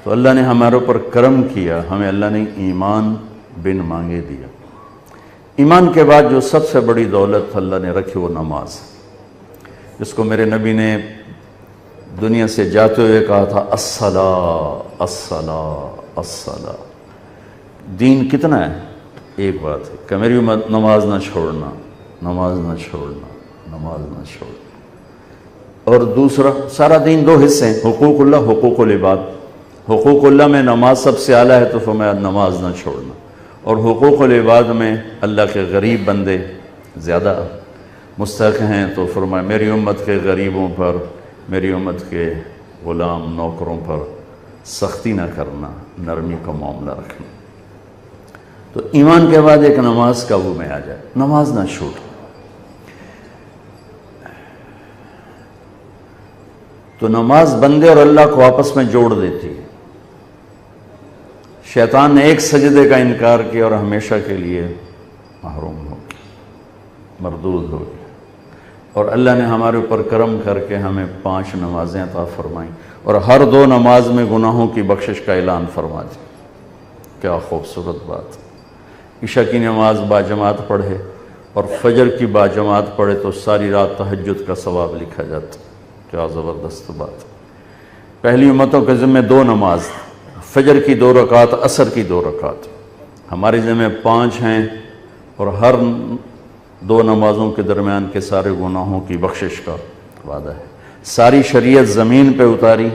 تو اللہ نے ہمارے اوپر کرم کیا، ہمیں اللہ نے ایمان بن مانگے دیا۔ ایمان کے بعد جو سب سے بڑی دولت اللہ نے رکھی وہ نماز، جس کو میرے نبی نے دنیا سے جاتے ہوئے کہا تھا الصلاۃ الصلاۃ الصلاۃ۔ دین کتنا ہے؟ ایک بات ہے کہ میری امت نماز نہ چھوڑنا، نماز نہ چھوڑنا، نماز نہ چھوڑنا۔ اور دوسرا سارا دین دو حصے ہیں، حقوق اللہ، حقوق العباد۔ حقوق اللہ میں نماز سب سے اعلیٰ ہے تو فرمایا نماز نہ چھوڑنا، اور حقوق العباد میں اللہ کے غریب بندے زیادہ مستحق ہیں تو فرمایا میری امت کے غریبوں پر، میری امت کے غلام نوکروں پر سختی نہ کرنا، نرمی کا معاملہ رکھنا۔ تو ایمان کے بعد ایک نماز قابو میں آ جائے، نماز نہ چھوٹ۔ تو نماز بندے اور اللہ کو آپس میں جوڑ دیتی ہے۔ شیطان نے ایک سجدے کا انکار کیا اور ہمیشہ کے لیے محروم ہو گیا، مردود ہو گیا، اور اللہ نے ہمارے اوپر کرم کر کے ہمیں 5 نمازیں عطا فرمائیں، اور ہر 2 نماز میں گناہوں کی بخشش کا اعلان فرما دیا۔ کیا خوبصورت بات! عشاء کی نماز باجماعت پڑھے اور فجر کی باجماعت پڑھے تو ساری رات تہجد کا ثواب لکھا جاتا۔ کیا زبردست بات! پہلی امتوں کے ذمہ 2 نماز، فجر کی 2 رکعت، عصر کی 2 رکعت۔ ہمارے ذمہ 5 ہیں، اور ہر 2 نمازوں کے درمیان کے سارے گناہوں کی بخشش کا وعدہ ہے۔ ساری شریعت زمین پہ اتاری،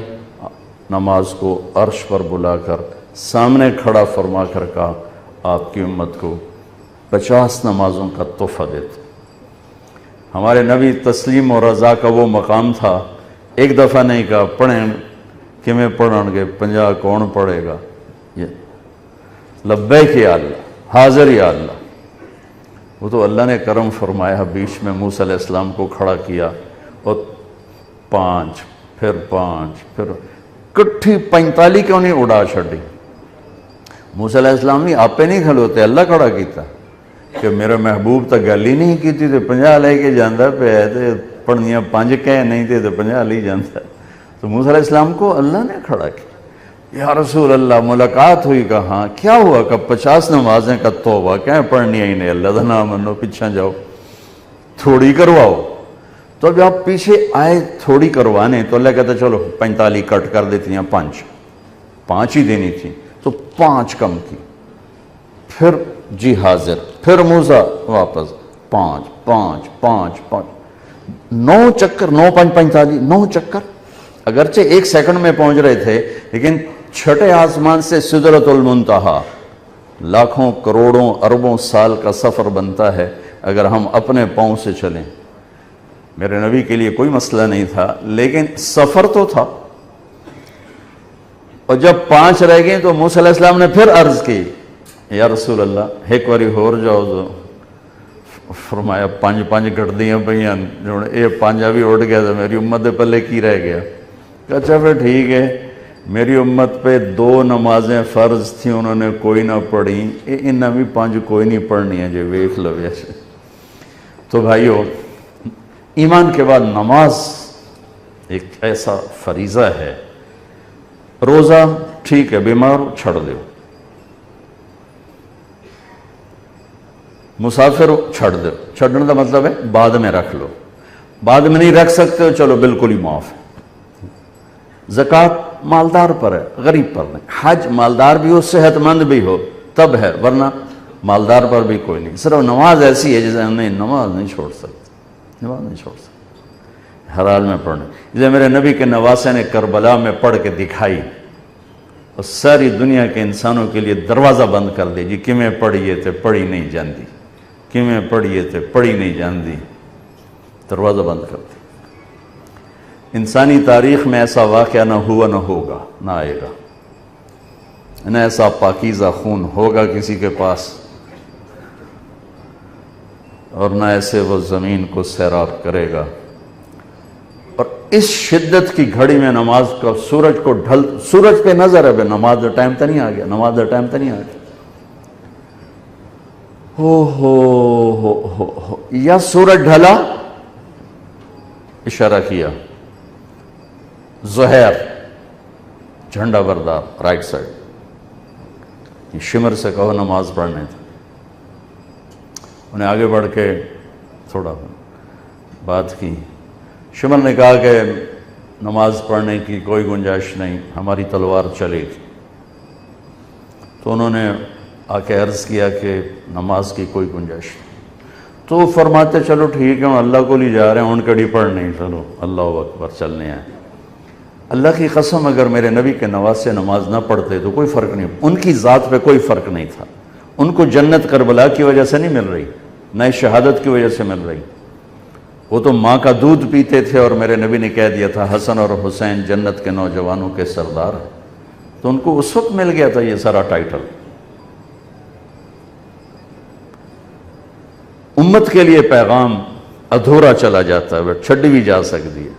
نماز کو عرش پر بلا کر سامنے کھڑا فرما کر کہا آپ کی امت کو 50 نمازوں کا تحفہ دیتے۔ ہمارے نبی تسلیم و رضا کا وہ مقام تھا، ایک دفعہ نہیں کہا پڑھیں کہ میں پڑھن گے 50 کون پڑھے گا، یہ لبیک یا اللہ، حاضر یا اللہ۔ وہ تو اللہ نے کرم فرمایا، بیچ میں موسیٰ علیہ السلام کو کھڑا کیا اور 5 پھر 5 پھر کٹھی 45 کیوں نہیں اڑا چھڑی۔ موسیٰ علیہ السلام نہیں آپ پہ نہیں کھلوتے، اللہ کھڑا کیتا کہ میرے محبوب تک گل ہی نہیں کی تھی تو 50 لے کے جاندہ پہ ہے تو پڑھنیاں 5 کہہ نہیں تھے تو 50 لے جاندہ۔ تو موسیٰ علیہ السلام کو اللہ نے کھڑا کیا، یا رسول اللہ ملاقات ہوئی، کہاں کیا ہوا کہ 50 نمازیں کا توبہ کہیں پڑھنی ہی نہیں، اللہ دا نام منو پیچھا جاؤ، تھوڑی کرواؤ۔ تو جب آپ پیچھے آئے تھوڑی کروانے تو اللہ کہتا چلو 45 کٹ کر دیتی ہیں، 5 ہی دینی تھی تو 5 کم کی، پھر جی حاضر، پھر موسیٰ واپس 5 5 5 5 9 چکر، 9 5 45 9 چکر۔ اگرچہ 1 سیکنڈ میں پہنچ رہے تھے، لیکن چھٹے آسمان سے سدرۃ المنتہا لاکھوں کروڑوں اربوں سال کا سفر بنتا ہے اگر ہم اپنے پاؤں سے چلیں۔ میرے نبی کے لیے کوئی مسئلہ نہیں تھا، لیکن سفر تو تھا۔ اور جب 5 رہ گئے تو موسیٰ علیہ السلام نے پھر عرض کی، یا رسول اللہ ایک باری ہور جاؤ تو فرمایا 5 کٹ دیاں پہیاں، یہ 5 بھی اڑ گیا تو میری امت دے پلے کی رہ گیا۔ اچھا پھر ٹھیک ہے، میری امت پہ 2 نمازیں فرض تھیں، انہوں نے کوئی نہ پڑھی، انہیں بھی 5 کوئی نہیں پڑھنی ہے، جو ویکھ لو ایسے۔ تو بھائیو، ایمان کے بعد نماز ایک ایسا فریضہ ہے۔ روزہ ٹھیک ہے، بیمار چھڑ دو، مسافر چھڑ دو، چھڑنے کا مطلب ہے بعد میں رکھ لو، بعد میں نہیں رکھ سکتے ہو چلو بالکل ہی معاف ہے۔ زکوٰۃ مالدار پر ہے، غریب پر نہیں۔ حج مالدار بھی ہو صحت مند بھی ہو تب ہے، ورنہ مالدار پر بھی کوئی نہیں۔ صرف نماز ایسی ہے جسے ہم نہیں، نماز نہیں چھوڑ سکتے، نماز نہیں چھوڑ سکتے، ہر حال میں پڑھنے۔ جسے میرے نبی کے نواسے نے کربلا میں پڑھ کے دکھائی اور ساری دنیا کے انسانوں کے لیے دروازہ بند کر دیا، جی کیویں پڑھیے تے پڑھی نہیں جاندی، کیویں پڑھیے تے پڑھی نہیں جاندی، دروازہ بند کر دیا۔ انسانی تاریخ میں ایسا واقعہ نہ ہوا، نہ ہوگا، نہ آئے گا، نہ ایسا پاکیزہ خون ہوگا کسی کے پاس، اور نہ ایسے وہ زمین کو سیراب کرے گا۔ اور اس شدت کی گھڑی میں نماز کا سورج کو سورج پہ نظر ہے، بے نماز دا ٹائم تو نہیں آ گیا، نماز دا ٹائم تو نہیں آ گیا، ہو یا سورج ڈھلا، اشارہ کیا، ظہر جھنڈا بردار رائٹ سائڈ، شمر سے کہو نماز پڑھنے تھے. انہیں آگے بڑھ کے تھوڑا بات کی. شمر نے کہا کہ نماز پڑھنے کی کوئی گنجائش نہیں، ہماری تلوار چلے گی. تو انہوں نے آ کے عرض کیا کہ نماز کی کوئی گنجائش نہیں. تو فرماتے چلو ٹھیک ہے، ہم اللہ کو لے جا رہے ہیں، ان کڑی پڑھنے، چلو اللہ اکبر چلنے آئے. اللہ کی قسم اگر میرے نبی کے نواسے نماز نہ پڑھتے تو کوئی فرق نہیں. ان کی ذات پہ کوئی فرق نہیں تھا. ان کو جنت کربلا کی وجہ سے نہیں مل رہی، نہ شہادت کی وجہ سے مل رہی. وہ تو ماں کا دودھ پیتے تھے، اور میرے نبی نے کہہ دیا تھا حسن اور حسین جنت کے نوجوانوں کے سردار ہیں. تو ان کو اس وقت مل گیا تھا یہ سارا ٹائٹل. امت کے لیے پیغام ادھورا چلا جاتا ہے، چھڈی بھی جا سکتی ہے.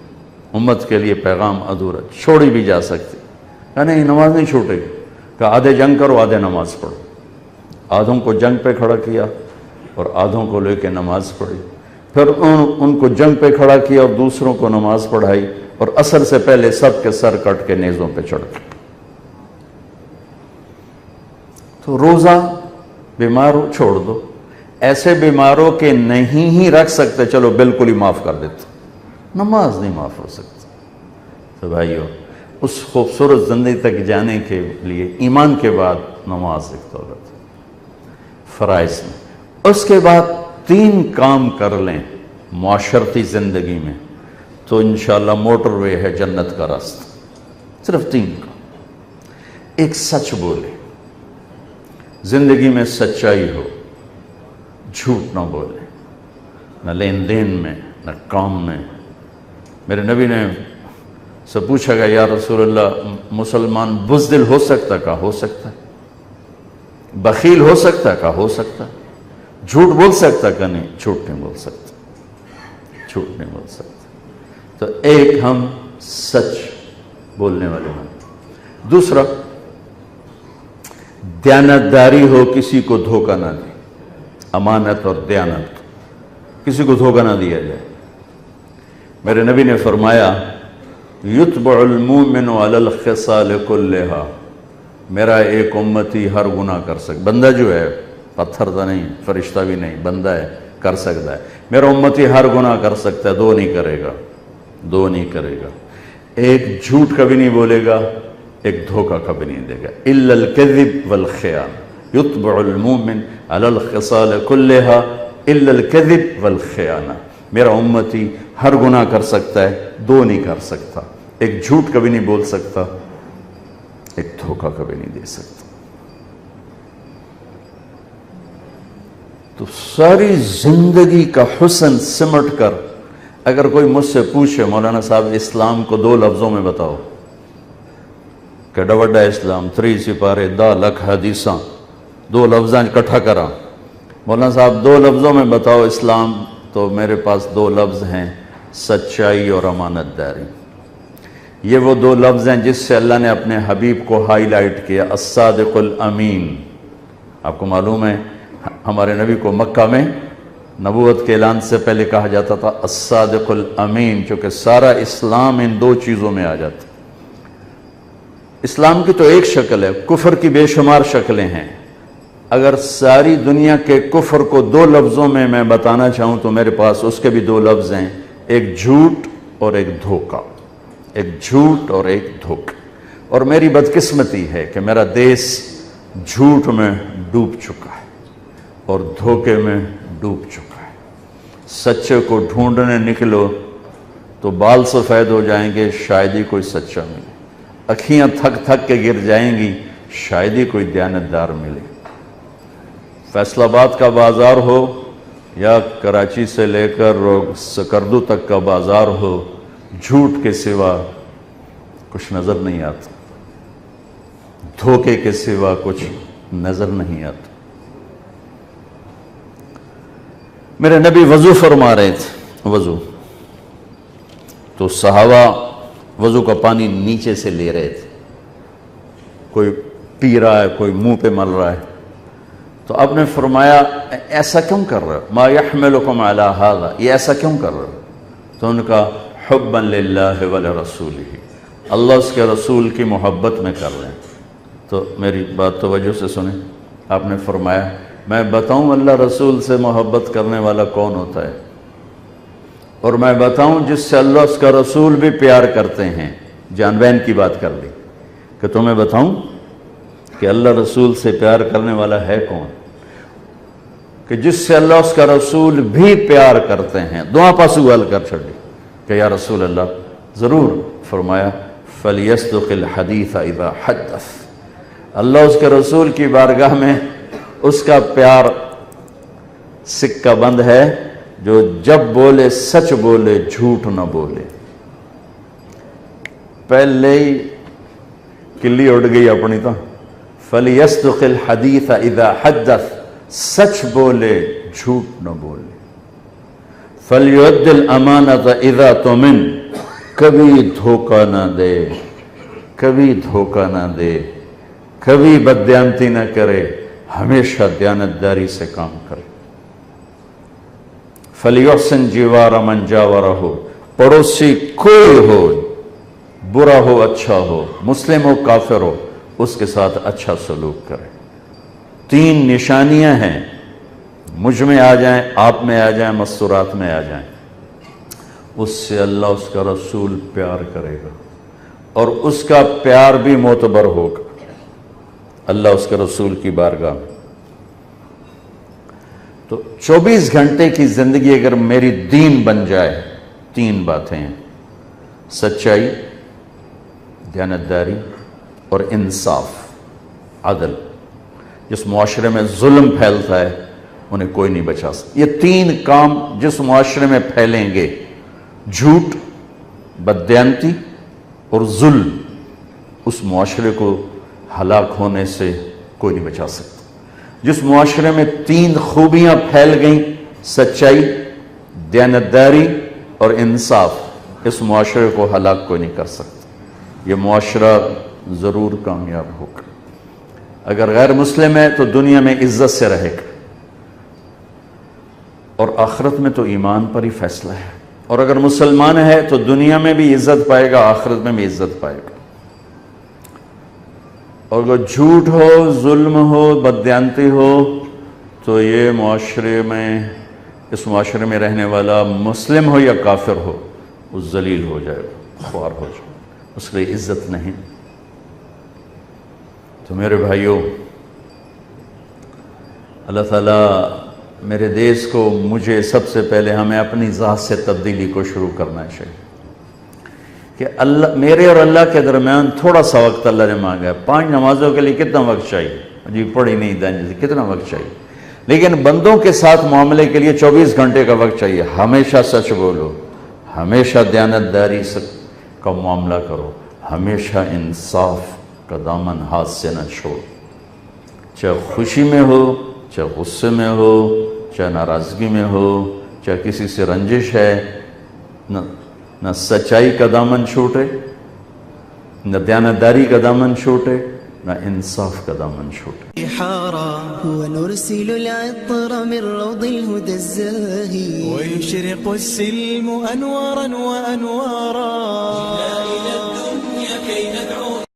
امت کے لیے پیغام ادھورا چھوڑی بھی جا سکتی. نہیں نماز نہیں چھوٹے گی، کہ آدھے جنگ کرو آدھے نماز پڑھو. آدھوں کو جنگ پہ کھڑا کیا اور آدھوں کو لے کے نماز پڑھی. پھر ان کو جنگ پہ کھڑا کیا اور دوسروں کو نماز پڑھائی، اور عصر سے پہلے سب کے سر کٹ کے نیزوں پہ چڑھ گئے. تو روزہ بیمار ہو چھوڑ دو. ایسے بیماروں کے نہیں ہی رکھ سکتے، چلو بالکل ہی معاف کر دیتے. نماز نہیں معاف ہو سکتی. تو بھائیو، اس خوبصورت زندگی تک جانے کے لیے ایمان کے بعد نماز ایک دولت ہے، فرائض میں. اس کے بعد 3 کام کر لیں معاشرتی زندگی میں تو انشاءاللہ موٹر وے ہے جنت کا راستہ. صرف 3 کام. ایک، سچ بولے، زندگی میں سچائی ہو، جھوٹ نہ بولے، نہ لین دین میں نہ کام میں. میرے نبی نے سے پوچھا گیا یا رسول اللہ مسلمان بزدل ہو سکتا؟ کہا ہو سکتا ہے. بخیل ہو سکتا؟ کہا ہو سکتا ہے. جھوٹ بول سکتا؟ کہ نہیں، جھوٹ نہیں بول سکتا، جھوٹ نہیں بول سکتا. تو ایک ہم سچ بولنے والے ہیں. دوسرا، دیانتداری ہو، کسی کو دھوکہ نہ دے. امانت اور دیانت، کسی کو دھوکہ نہ دیا جائے. میرے نبی نے فرمایا یتبع المؤمن علی الخصال کلہا. میرا ایک امتی ہر گناہ کر سکتا، بندہ جو ہے پتھر تو نہیں، فرشتہ بھی نہیں، بندہ ہے، کر سکتا ہے. میرا امتی ہر گناہ کر سکتا ہے، 2 نہیں کرے گا، 2 نہیں کرے گا. ایک جھوٹ کبھی نہیں بولے گا، ایک دھوکہ کبھی نہیں دے گا. الا الکذب والخیانہ. یتبع المؤمن علی الخصال کلہا الا الکذب والخیانہ. میرا امتی ہر گناہ کر سکتا ہے، 2 نہیں کر سکتا. ایک جھوٹ کبھی نہیں بول سکتا، ایک دھوکہ کبھی نہیں دے سکتا. تو ساری زندگی کا حسن سمٹ کر اگر کوئی مجھ سے پوچھے مولانا صاحب اسلام کو 2 لفظوں میں بتاؤ، کہ ڈوڈا اسلام 3 سپارے 10 لکھ حدیثاں 2 لفظاں اکٹھا کرا، مولانا صاحب 2 لفظوں میں بتاؤ اسلام، تو میرے پاس 2 لفظ ہیں، سچائی اور امانت داری. یہ وہ 2 لفظ ہیں جس سے اللہ نے اپنے حبیب کو ہائی لائٹ کیا، الصادق الامین. آپ کو معلوم ہے ہمارے نبی کو مکہ میں نبوت کے اعلان سے پہلے کہا جاتا تھا الصادق الامین، چونکہ سارا اسلام ان 2 چیزوں میں آ جاتا. اسلام کی تو ایک شکل ہے، کفر کی بے شمار شکلیں ہیں. اگر ساری دنیا کے کفر کو 2 لفظوں میں میں بتانا چاہوں تو میرے پاس اس کے بھی 2 لفظ ہیں، ایک جھوٹ اور ایک دھوکہ. ایک جھوٹ اور ایک دھوکہ. اور میری بدقسمتی ہے کہ میرا دیس جھوٹ میں ڈوب چکا ہے اور دھوکے میں ڈوب چکا ہے. سچے کو ڈھونڈنے نکلو تو بال سفید ہو جائیں گے، شاید ہی کوئی سچا ملے. اکھیاں تھک تھک کے گر جائیں گی، شاید ہی کوئی دیانتدار ملے. فیصل آباد کا بازار ہو یا کراچی سے لے کر سکردو تک کا بازار ہو، جھوٹ کے سوا کچھ نظر نہیں آتا، دھوکے کے سوا کچھ نظر نہیں آتا. میرے نبی وضو فرما رہے تھے، وضو تو صحابہ وضو کا پانی نیچے سے لے رہے تھے. کوئی پی رہا ہے، کوئی منہ پہ مل رہا ہے. تو آپ نے فرمایا ایسا کیوں کر رہے ہو؟ ما یحملکم علی ھذا، یہ ایسا کیوں کر رہے ہو؟ تو ان کا حبا للہ ولرسولہ، اللہ اس کے رسول کی محبت میں کر لیں۔ تو میری بات توجہ سے سنیں، آپ نے فرمایا میں بتاؤں اللہ رسول سے محبت کرنے والا کون ہوتا ہے، اور میں بتاؤں جس سے اللہ اس کا رسول بھی پیار کرتے ہیں۔ جانبین کی بات کر لی کہ تمہیں بتاؤں کہ اللہ رسول سے پیار کرنے والا ہے کون، کہ جس سے اللہ اس کا رسول بھی پیار کرتے ہیں۔ دعا پاسو حل کر چھڑی کہ یا رسول اللہ ضرور۔ فرمایا فَلْيَصْدُقِ الْحَدِيثَ إِذَا حَدَّثَ، اللہ اس کے رسول کی بارگاہ میں اس کا پیار سکہ بند ہے جو جب بولے سچ بولے، جھوٹ نہ بولے۔ پہلے ہی کلی اڑ گئی اپنی تو فَلْيَصْدُقِ الْحَدِيثَ إِذَا حَدَّثَ، سچ بولے جھوٹ نہ بولے۔ فَلْيُؤَدِّ الْأَمَانَةَ إِذَا تُؤْمِنَ، کبھی دھوکہ نہ دے، کبھی دھوکہ نہ دے، کبھی بددیانتی نہ کرے، ہمیشہ دیانتداری سے کام کرے۔ فَلْيُحْسِنْ جِوَارَ مَنْ جَاوَرَهُ، پڑوسی کوئی ہو، برا ہو اچھا ہو، مسلم ہو کافر ہو، اس کے ساتھ اچھا سلوک کرے۔ 3 نشانیاں ہیں، مجھ میں آ جائیں، آپ میں آ جائیں، مستورات میں آ جائیں، اس سے اللہ اس کا رسول پیار کرے گا، اور اس کا پیار بھی معتبر ہوگا اللہ اس کے رسول کی بارگاہ میں۔ تو 24 گھنٹے کی زندگی اگر میری دین بن جائے، 3 باتیں ہیں: سچائی، دیانتداری اور انصاف، عدل۔ جس معاشرے میں ظلم پھیلتا ہے انہیں کوئی نہیں بچا سکتا۔ یہ 3 کام جس معاشرے میں پھیلیں گے، جھوٹ، بددیانتی اور ظلم، اس معاشرے کو ہلاک ہونے سے کوئی نہیں بچا سکتا۔ جس معاشرے میں 3 خوبیاں پھیل گئیں، سچائی، دیانتداری اور انصاف، اس معاشرے کو ہلاک کوئی نہیں کر سکتا۔ یہ معاشرہ ضرور کامیاب ہوگا۔ اگر غیر مسلم ہے تو دنیا میں عزت سے رہے گا، اور آخرت میں تو ایمان پر ہی فیصلہ ہے۔ اور اگر مسلمان ہے تو دنیا میں بھی عزت پائے گا، آخرت میں بھی عزت پائے گا۔ اور اگر جھوٹ ہو، ظلم ہو، بددیانتی ہو، تو یہ معاشرے میں، اس معاشرے میں رہنے والا مسلم ہو یا کافر ہو، وہ ذلیل ہو جائے گا، خوار ہو جائے گا، اس کے لیے عزت نہیں۔ تو میرے بھائیوں، اللہ تعالیٰ میرے دیس کو، مجھے سب سے پہلے ہمیں اپنی ذات سے تبدیلی کو شروع کرنا چاہیے کہ اللہ، میرے اور اللہ کے درمیان تھوڑا سا وقت اللہ نے مانگا ہے۔ 5 نمازوں کے لیے کتنا وقت چاہیے؟ جی پڑھی نہیں دیں، کتنا وقت چاہیے؟ لیکن بندوں کے ساتھ معاملے کے لیے 24 گھنٹے کا وقت چاہیے۔ ہمیشہ سچ بولو، ہمیشہ دیانتداری کا معاملہ کرو، ہمیشہ انصاف کا دامن ہاتھ سے نہ چھوڑو، چاہے خوشی میں ہو، چاہے غصے میں ہو، چاہے ناراضگی میں ہو، چاہے کسی سے رنجش ہے، نہ سچائی کا دامن چھوٹے، نہ دیانتداری کا دامن چھوٹے، نہ انصاف کا دامن چھوٹے۔ ونرسل العطر من روض الهدى الزاهي، ويشرق السلم أنوارا وأنوارا.